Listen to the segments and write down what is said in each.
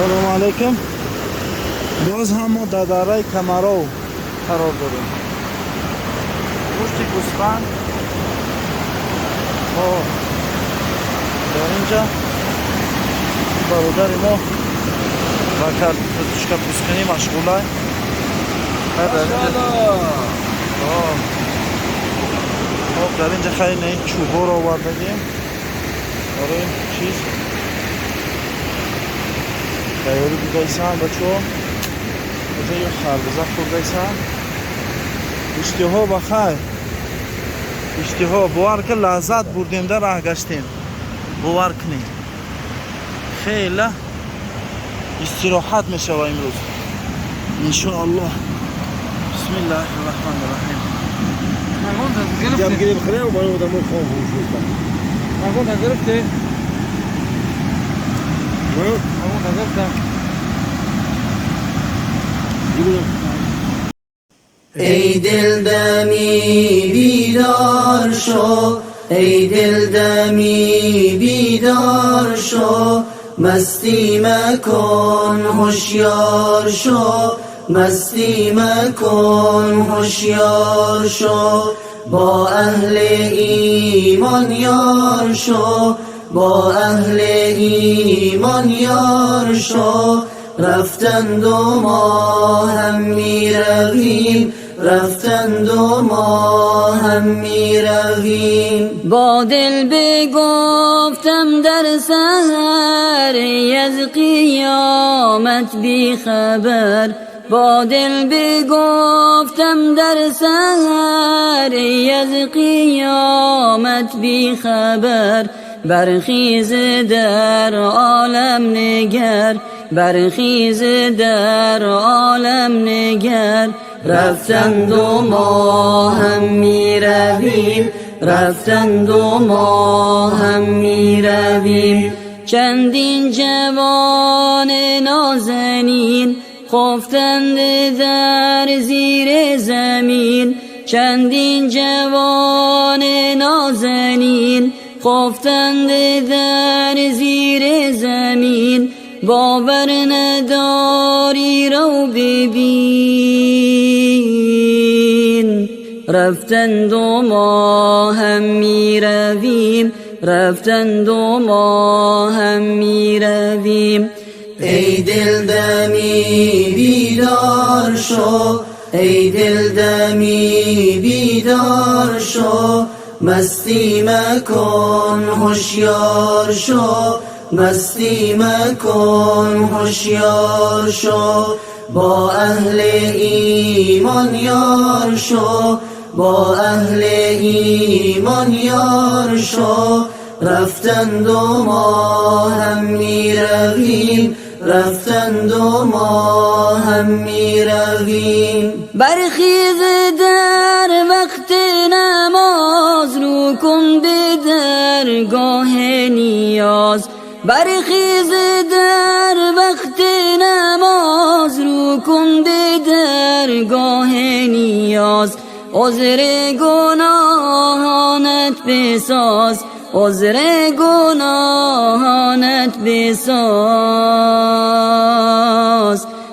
سلام علیکم. باز هم ما در دره کمرو قرار داریم. پشت گوسفند در اینجا برادر ما و کارتوشکا پوسکنی مشغوله. در اینجا خیلی این چوبا رو آوردگیم برای چیز تیاری بگیسن بچه ها. اینجا یه خربزه خوردیسن. اشتها بخیر، اشتها باور که لذت بردیم در راه گشتیم. باور کنیم خیلی استراحت می شود امروز انشاءالله. بسم الله الرحمن الرحیم. جام گیری بخره و باید مو خواب وجود اون گرفته اون گرفتم. ای دل دمی بیدار شو، ای دل دمی بیدار شو، مستی مکن هوشیار شو، مستی مکن هوشیار شو، با اهل ایمان یار شو، با اهل ایمان یار شو، رفتند و ما هم می رویم، رفتند و ما هم می رویم. با دل بگفتم در سحر از قیامت بی خبر، با دل بگفتم در سحر از قیامت بی خبر، برخیز در عالم نگر، برخیز در عالم نگر، رفتند و ما هم می رویم، رفتند و ما هم می رویم. چندین جوان نازنین خفتند در زیر زمین، چندین جوان نازنین خفتند در زیر زمین، باور نداری رو ببین، رفتند و ما هم می رویم، رفتند و ما هم می رویم. ای دل دمی بیدار شو، ای دل دمی بیدار شو، مستی مکن هوشیار شو، مستی مکن هوشیار شو، با اهل ایمان یار شو، با اهل ایمان یار شو، رفتند و ما هم می رویم، رفتند و ما هم می رویم. برخیز در وقت نماز، رو کن به درگاه نیاز، برخیز در وقت نماز، رو کن به درگاه نیاز، عذر گناهانت بساز، عذر گناهانت بساز،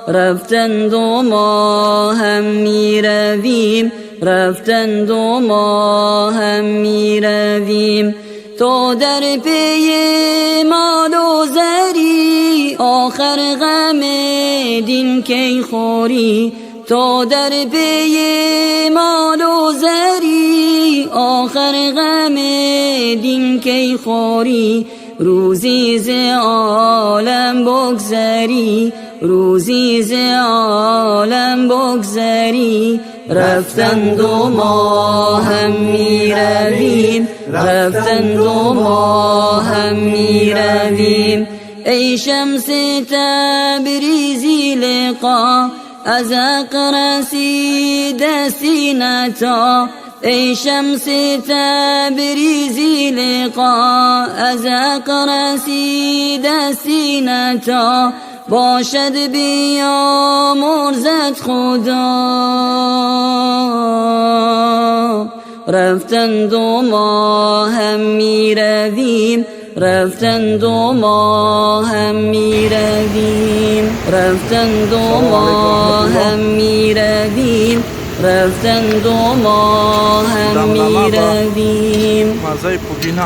رفتند و ما هم می رویم، رفتند و ما هم می رویم. تو در پی مال و زری، آخر غم دین کی خوری، تو در پی مال و زری، آخر غم دین کی خوری، روزی ز عالم بگذری، روزی ز عالم بگذری، رفتند و ما هم می رویم، رفتند و ما هم می رویم. ای شمس تبریزی لقا، از حق رسید سینتا، ای شمس تبریزی لقا، از حق رسید سینتا، باشد بیامرزد خدا، رفتند و ما هم می رویم، رفتند و ما هم می رویم رفتند و ما هم می رویم رفتند و ما هم می رویم مزه پودینه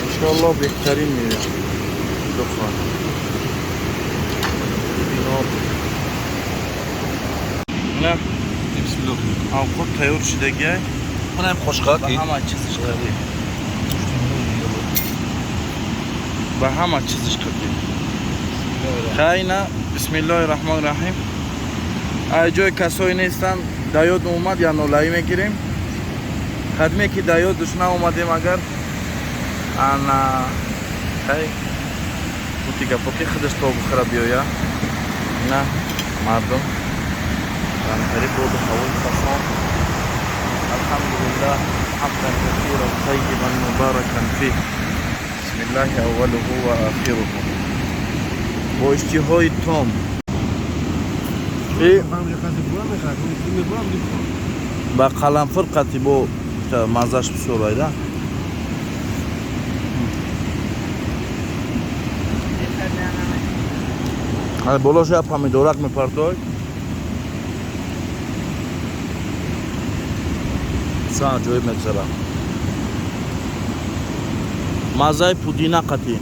انشالله بهترین میره بخواه نه بسم الله. avqat tayyor shidagi Buni ham qo'shqa. va hamma chizish qildi. Va hamma chizish qildi. Khayna bismillahirrahmanirrahim. Joy kasoy نیستن دایود اومد یا نولایی میگیریم خدمه که دایود دشنا اومدیم اگر انا خی بوتی گپوکی خودش تو بخره بیایا نه مردم غریب بود حوال خصام الحمد لله حمدا كثيرا طيبا مباركا فيه بسم الله اوله واخره با اشتهای تام با قلمفر قطعی با مزهش بسورایده بالاش یا پامیدورک میپردای سان جوی مگذرم مزه پودینه قطعی